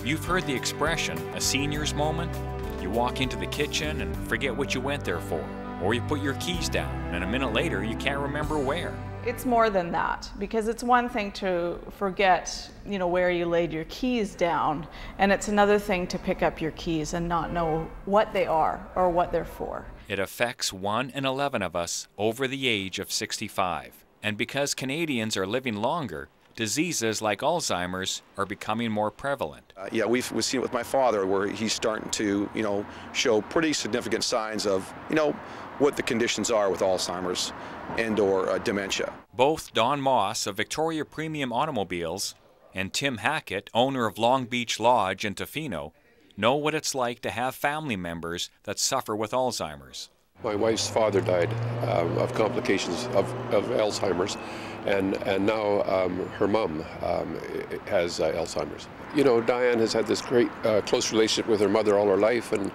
You've heard the expression, a senior's moment? You walk into the kitchen and forget what you went there for. Or you put your keys down and a minute later you can't remember where. It's more than that, because it's one thing to forget, where you laid your keys down, and it's another thing to pick up your keys and not know what they are or what they're for. It affects 1 in 11 of us over the age of 65. And because Canadians are living longer, diseases like Alzheimer's are becoming more prevalent. We've seen it with my father, where he's starting to, show pretty significant signs of, what the conditions are with Alzheimer's and/or dementia. Both Don Moss of Victoria Premium Automobiles and Tim Hackett, owner of Long Beach Lodge in Tofino, know what it's like to have family members that suffer with Alzheimer's. My wife's father died of complications of Alzheimer's, and now her mom has Alzheimer's. Diane has had this great close relationship with her mother all her life, and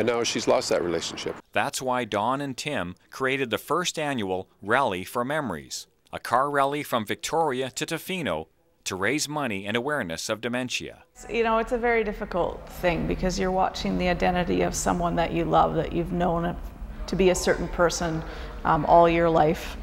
now she's lost that relationship. That's why Don and Tim created the first annual Rally for Memories, a car rally from Victoria to Tofino to raise money and awareness of dementia. It's a very difficult thing, because you're watching the identity of someone that you love, that you've known to be a certain person all your life,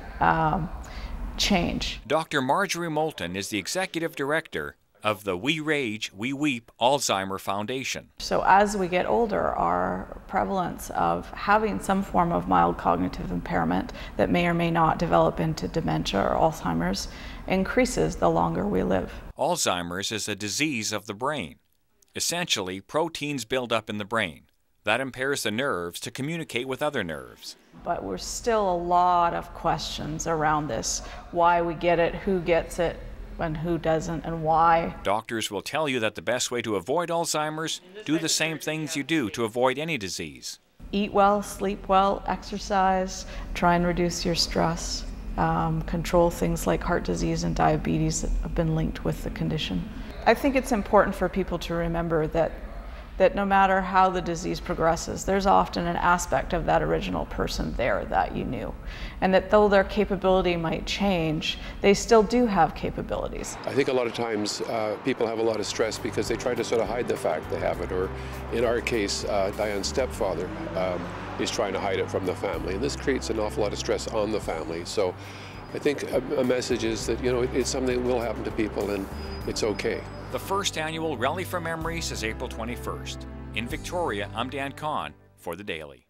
change. Dr. Marjorie Moulton is the executive director of the We Rage, We Weep Alzheimer Foundation. So as we get older, our prevalence of having some form of mild cognitive impairment that may or may not develop into dementia or Alzheimer's increases the longer we live. Alzheimer's is a disease of the brain. Essentially, proteins build up in the brain. That impairs the nerves to communicate with other nerves. But we're still a lot of questions around this. Why we get it, who gets it, and who doesn't, and why. Doctors will tell you that the best way to avoid Alzheimer's, do the same things you do to avoid any disease. Eat well, sleep well, exercise, try and reduce your stress, control things like heart disease and diabetes that have been linked with the condition. I think it's important for people to remember that no matter how the disease progresses, there's often an aspect of that original person there that you knew. And that though their capability might change, they still do have capabilities. I think a lot of times people have a lot of stress because they try to sort of hide the fact they have it, or in our case, Diane's stepfather is trying to hide it from the family. And this creates an awful lot of stress on the family. So I think a message is that, it's something that will happen to people, and it's okay. The first annual Rally for Memories is April 21st. In Victoria, I'm Dan Kahan for The Daily.